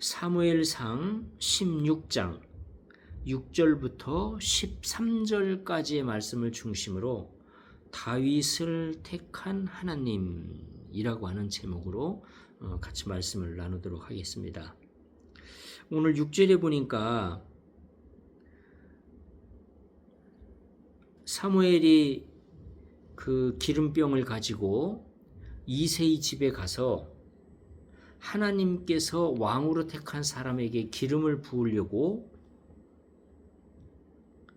사무엘상 16장 6절부터 13절까지의 말씀을 중심으로 다윗을 택한 하나님이라고 하는 제목으로 같이 말씀을 나누도록 하겠습니다. 오늘 6절에 보니까 사무엘이 그 기름병을 가지고 이새의 집에 가서 하나님께서 왕으로 택한 사람에게 기름을 부으려고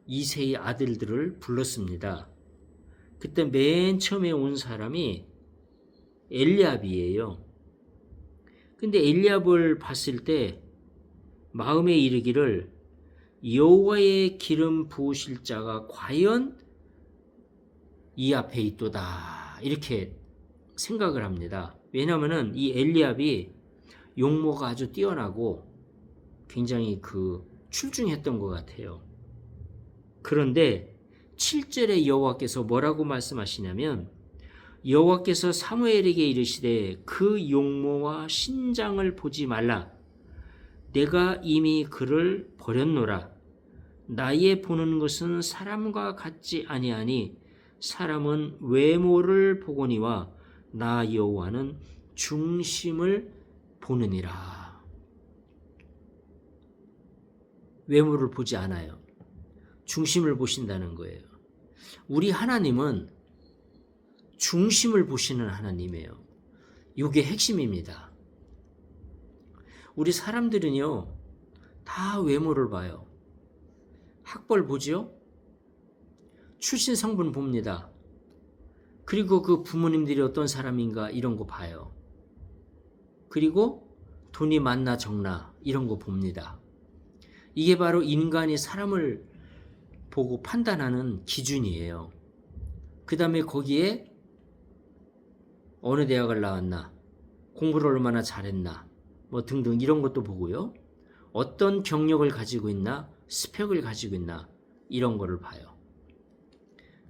이새의 아들들을 불렀습니다. 그때 맨 처음에 온 사람이 엘리압이에요. 근데 엘리압을 봤을 때 마음에 이르기를 여호와의 기름 부으실 자가 과연 이 앞에 있도다 이렇게 생각을 합니다. 왜냐하면 이 엘리압이 용모가 아주 뛰어나고 굉장히 출중했던 것 같아요. 그런데 7절에 여호와께서 뭐라고 말씀하시냐면 여호와께서 사무엘에게 이르시되 그 용모와 신장을 보지 말라. 내가 이미 그를 버렸노라. 나의 보는 것은 사람과 같지 아니하니 사람은 외모를 보거니와 나 여호와는 중심을 보느니라. 외모를 보지 않아요. 중심을 보신다는 거예요. 우리 하나님은 중심을 보시는 하나님이에요. 이게 핵심입니다. 우리 사람들은요, 다 외모를 봐요. 학벌 보죠? 출신 성분 봅니다. 그리고 그 부모님들이 어떤 사람인가 이런 거 봐요. 그리고 돈이 많나 적나 이런 거 봅니다. 이게 바로 인간이 사람을 보고 판단하는 기준이에요. 그 다음에 거기에 어느 대학을 나왔나, 공부를 얼마나 잘했나, 뭐 등등 이런 것도 보고요. 어떤 경력을 가지고 있나, 스펙을 가지고 있나 이런 거를 봐요.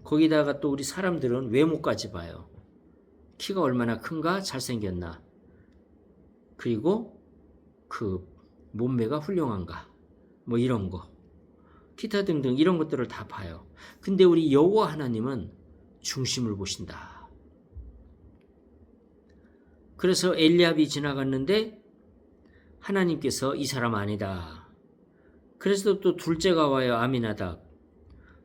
거기다가 또 우리 사람들은 외모까지 봐요. 키가 얼마나 큰가, 잘생겼나, 그리고 그 몸매가 훌륭한가, 뭐 이런 거, 기타 등등 이런 것들을 다 봐요. 근데 우리 여호와 하나님은 중심을 보신다. 그래서 엘리압이 지나갔는데 하나님께서 이 사람 아니다. 그래서 또 둘째가 와요, 아미나답.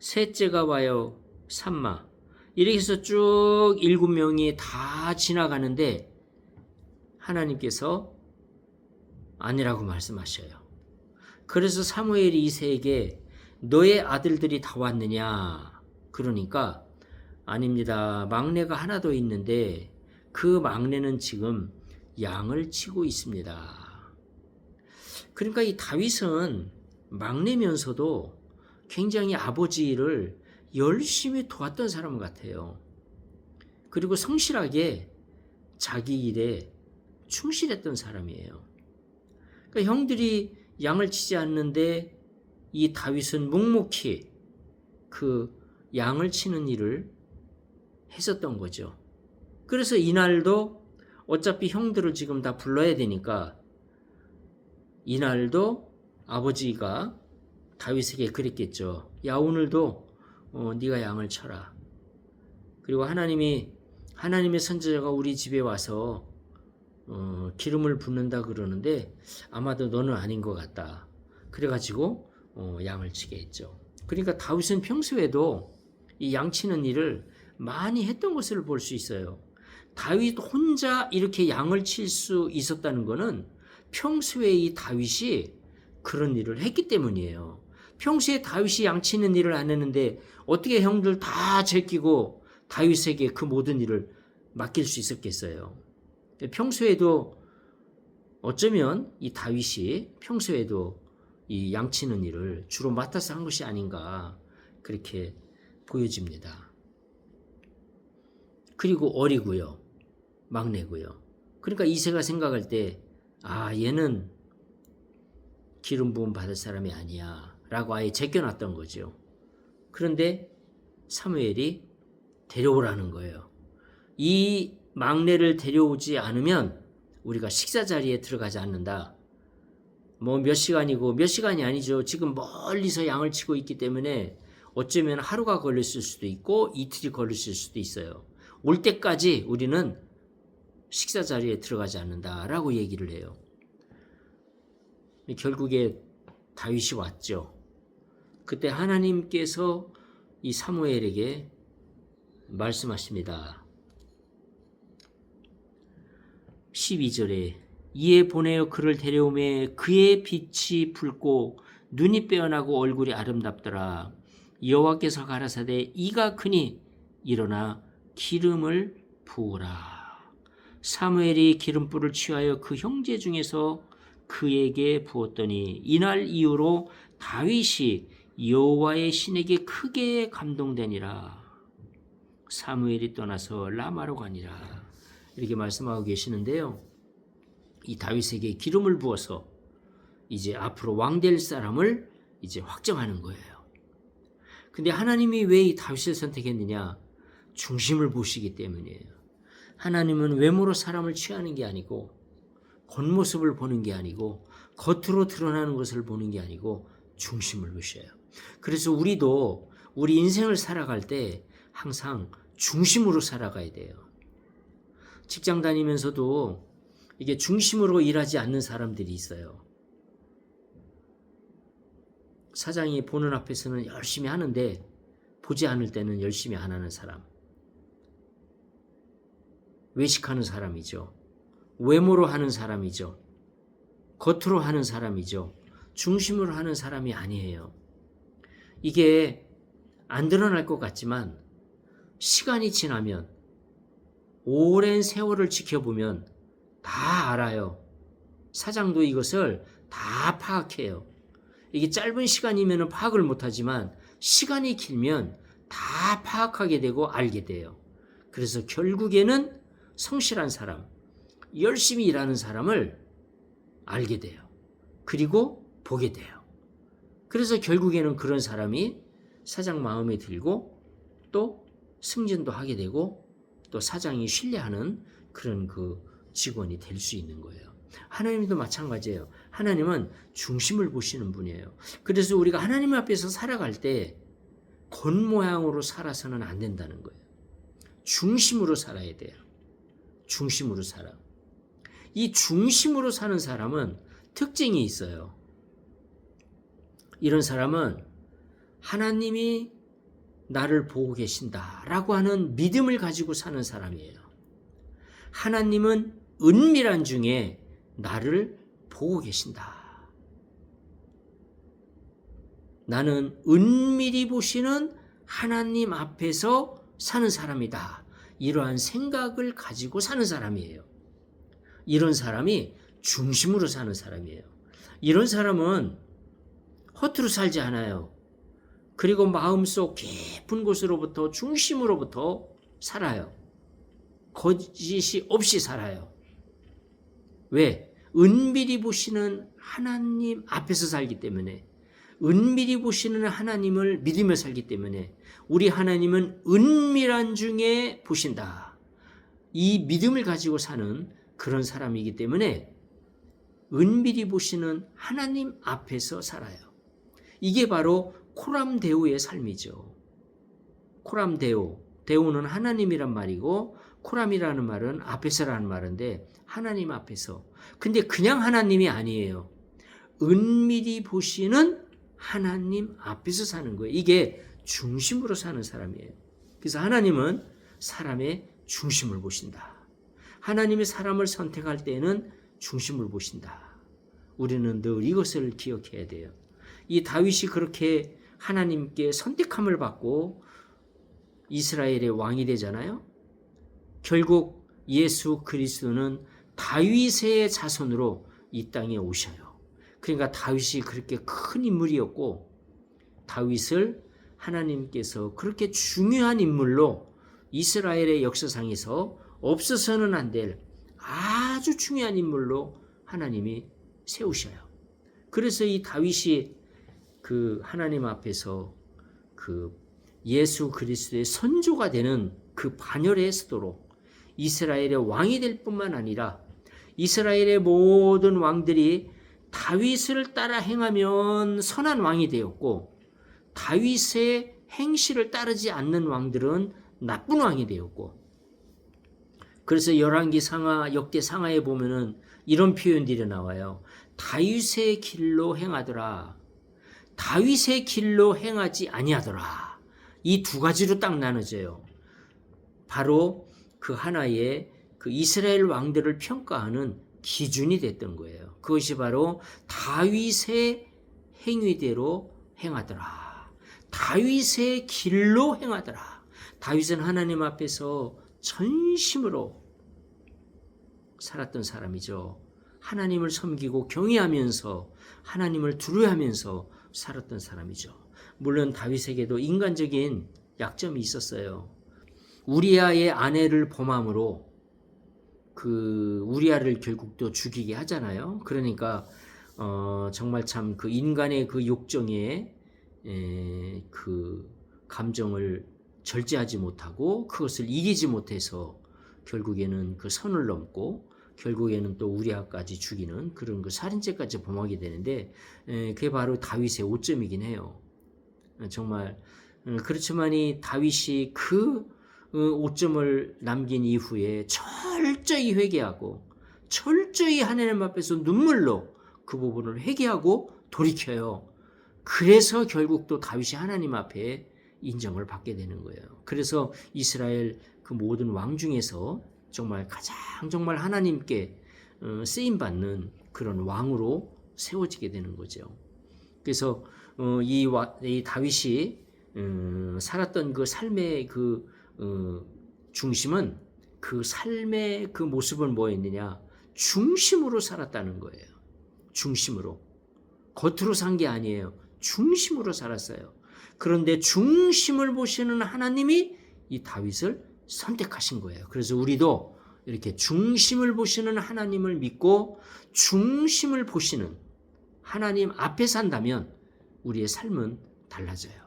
셋째가 와요, 삼마. 이렇게 해서 쭉 7명이 다 지나가는데 하나님께서 아니라고 말씀하셔요. 그래서 사무엘이 이새에게 너의 아들들이 다 왔느냐? 그러니까 아닙니다. 막내가 하나 더 있는데 그 막내는 지금 양을 치고 있습니다. 그러니까 이 다윗은 막내면서도 굉장히 아버지를 열심히 도왔던 사람 같아요. 그리고 성실하게 자기 일에 충실했던 사람이에요. 그러니까 형들이 양을 치지 않는데 이 다윗은 묵묵히 그 양을 치는 일을 했었던 거죠. 그래서 이날도 어차피 형들을 지금 다 불러야 되니까 이날도 아버지가 다윗에게 그랬겠죠. 야, 오늘도 네가 양을 쳐라. 그리고 하나님의 선지자가 우리 집에 와서 기름을 붓는다 그러는데 아마도 너는 아닌 것 같다. 그래가지고 양을 치게 했죠. 그러니까 다윗은 평소에도 이 양치는 일을 많이 했던 것을 볼 수 있어요. 다윗 혼자 이렇게 양을 칠 수 있었다는 것은 평소에 이 다윗이 그런 일을 했기 때문이에요. 평소에 다윗이 양치는 일을 안 했는데 어떻게 형들 다 제끼고 다윗에게 그 모든 일을 맡길 수 있었겠어요. 평소에도 어쩌면 이 다윗이 평소에도 이 양치는 일을 주로 맡아서 한 것이 아닌가 그렇게 보여집니다. 그리고 어리고요. 막내고요. 그러니까 이새가 생각할 때 얘는 기름 부음 받을 사람이 아니야 라고 아예 제껴놨던 거죠. 그런데 사무엘이 데려오라는 거예요. 이 막내를 데려오지 않으면 우리가 식사 자리에 들어가지 않는다. 뭐 몇 시간이고 몇 시간이 아니죠. 지금 멀리서 양을 치고 있기 때문에 어쩌면 하루가 걸렸을 수도 있고 이틀이 걸렸을 수도 있어요. 올 때까지 우리는 식사 자리에 들어가지 않는다라고 얘기를 해요. 결국에 다윗이 왔죠. 그때 하나님께서 이 사무엘에게 말씀하십니다. 12절에 이에 보내어 그를 데려오매 그의 빛이 붉고 눈이 빼어나고 얼굴이 아름답더라. 여호와께서 가라사대 이가 크니 일어나 기름을 부으라. 사무엘이 기름불을 취하여 그 형제 중에서 그에게 부었더니 이날 이후로 다윗이 여호와의 신에게 크게 감동되니라. 사무엘이 떠나서 라마로 가니라. 이렇게 말씀하고 계시는데요. 이 다윗에게 기름을 부어서 이제 앞으로 왕 될 사람을 이제 확정하는 거예요. 근데 하나님이 왜 이 다윗을 선택했느냐? 중심을 보시기 때문이에요. 하나님은 외모로 사람을 취하는 게 아니고 겉모습을 보는 게 아니고 겉으로 드러나는 것을 보는 게 아니고 중심을 보셔요. 그래서 우리도 우리 인생을 살아갈 때 항상 중심으로 살아가야 돼요. 직장 다니면서도 이게 중심으로 일하지 않는 사람들이 있어요. 사장이 보는 앞에서는 열심히 하는데 보지 않을 때는 열심히 안 하는 사람. 외식하는 사람이죠. 외모로 하는 사람이죠. 겉으로 하는 사람이죠. 중심으로 하는 사람이 아니에요. 이게 안 드러날 것 같지만 시간이 지나면 오랜 세월을 지켜보면 다 알아요. 사장도 이것을 다 파악해요. 이게 짧은 시간이면 파악을 못하지만 시간이 길면 다 파악하게 되고 알게 돼요. 그래서 결국에는 성실한 사람, 열심히 일하는 사람을 알게 돼요. 그리고 보게 돼요. 그래서 결국에는 그런 사람이 사장 마음에 들고 또 승진도 하게 되고 또 사장이 신뢰하는 그런 그 직원이 될 수 있는 거예요. 하나님도 마찬가지예요. 하나님은 중심을 보시는 분이에요. 그래서 우리가 하나님 앞에서 살아갈 때 겉모양으로 살아서는 안 된다는 거예요. 중심으로 살아야 돼요. 중심으로 살아. 이 중심으로 사는 사람은 특징이 있어요. 이런 사람은 하나님이 나를 보고 계신다라고 하는 믿음을 가지고 사는 사람이에요. 하나님은 은밀한 중에 나를 보고 계신다. 나는 은밀히 보시는 하나님 앞에서 사는 사람이다. 이러한 생각을 가지고 사는 사람이에요. 이런 사람이 중심으로 사는 사람이에요. 이런 사람은 허투루 살지 않아요. 그리고 마음속 깊은 곳으로부터 중심으로부터 살아요. 거짓이 없이 살아요. 왜? 은밀히 보시는 하나님 앞에서 살기 때문에, 은밀히 보시는 하나님을 믿으며 살기 때문에 우리 하나님은 은밀한 중에 보신다. 이 믿음을 가지고 사는 그런 사람이기 때문에 은밀히 보시는 하나님 앞에서 살아요. 이게 바로 코람데오의 삶이죠. 코람데오, 데오는 하나님이란 말이고 코람이라는 말은 앞에서라는 말인데 하나님 앞에서. 근데 그냥 하나님이 아니에요. 은밀히 보시는 하나님 앞에서 사는 거예요. 이게 중심으로 사는 사람이에요. 그래서 하나님은 사람의 중심을 보신다. 하나님이 사람을 선택할 때에는 중심을 보신다. 우리는 늘 이것을 기억해야 돼요. 이 다윗이 그렇게 하나님께 선택함을 받고 이스라엘의 왕이 되잖아요. 결국 예수 그리스도는 다윗의 자손으로 이 땅에 오셔요. 그러니까 다윗이 그렇게 큰 인물이었고 다윗을 하나님께서 그렇게 중요한 인물로 이스라엘의 역사상에서 없어서는 안 될 아주 중요한 인물로 하나님이 세우셔요. 그래서 이 다윗이 그 하나님 앞에서 그 예수 그리스도의 선조가 되는 그 반열에 서도록 이스라엘의 왕이 될 뿐만 아니라 이스라엘의 모든 왕들이 다윗을 따라 행하면 선한 왕이 되었고 다윗의 행실을 따르지 않는 왕들은 나쁜 왕이 되었고 그래서 열왕기 상하 역대 상하에 보면은 이런 표현들이 나와요. 다윗의 길로 행하더라. 다윗의 길로 행하지 아니하더라. 이 두 가지로 딱 나눠져요. 바로 그 하나의 그 이스라엘 왕들을 평가하는 기준이 됐던 거예요. 그것이 바로 다윗의 행위대로 행하더라. 다윗의 길로 행하더라. 다윗은 하나님 앞에서 전심으로 살았던 사람이죠. 하나님을 섬기고 경외하면서 하나님을 두려워하면서 살았던 사람이죠. 물론 다윗에게도 인간적인 약점이 있었어요. 우리아의 아내를 범함으로 그 우리아를 결국 또 죽이게 하잖아요. 그러니까 정말 참 그 인간의 그 욕정에 그 감정을 절제하지 못하고 그것을 이기지 못해서 결국에는 그 선을 넘고 결국에는 또 우리아까지 죽이는 그런 그 살인죄까지 범하게 되는데 그게 바로 다윗의 오점이긴 해요. 정말 그렇지만 이 다윗이 그 오점을 남긴 이후에 철저히 회개하고 철저히 하나님 앞에서 눈물로 그 부분을 회개하고 돌이켜요. 그래서 결국 또 다윗이 하나님 앞에 인정을 받게 되는 거예요. 그래서 이스라엘 그 모든 왕 중에서 정말 가장 정말 하나님께 쓰임받는 그런 왕으로 세워지게 되는 거죠. 그래서 이 다윗이 살았던 그 삶의 그 중심은 그 삶의 그 모습은 뭐였느냐? 중심으로 살았다는 거예요. 중심으로. 겉으로 산 게 아니에요. 중심으로 살았어요. 그런데 중심을 보시는 하나님이 이 다윗을 선택하신 거예요. 그래서 우리도 이렇게 중심을 보시는 하나님을 믿고 중심을 보시는 하나님 앞에 산다면 우리의 삶은 달라져요.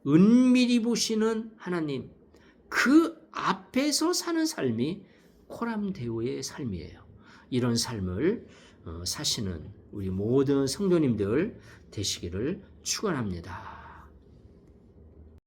은밀히 보시는 하나님, 그 앞에서 사는 삶이 코람데오의 삶이에요. 이런 삶을 사시는 우리 모든 성도님들 되시기를 축원합니다.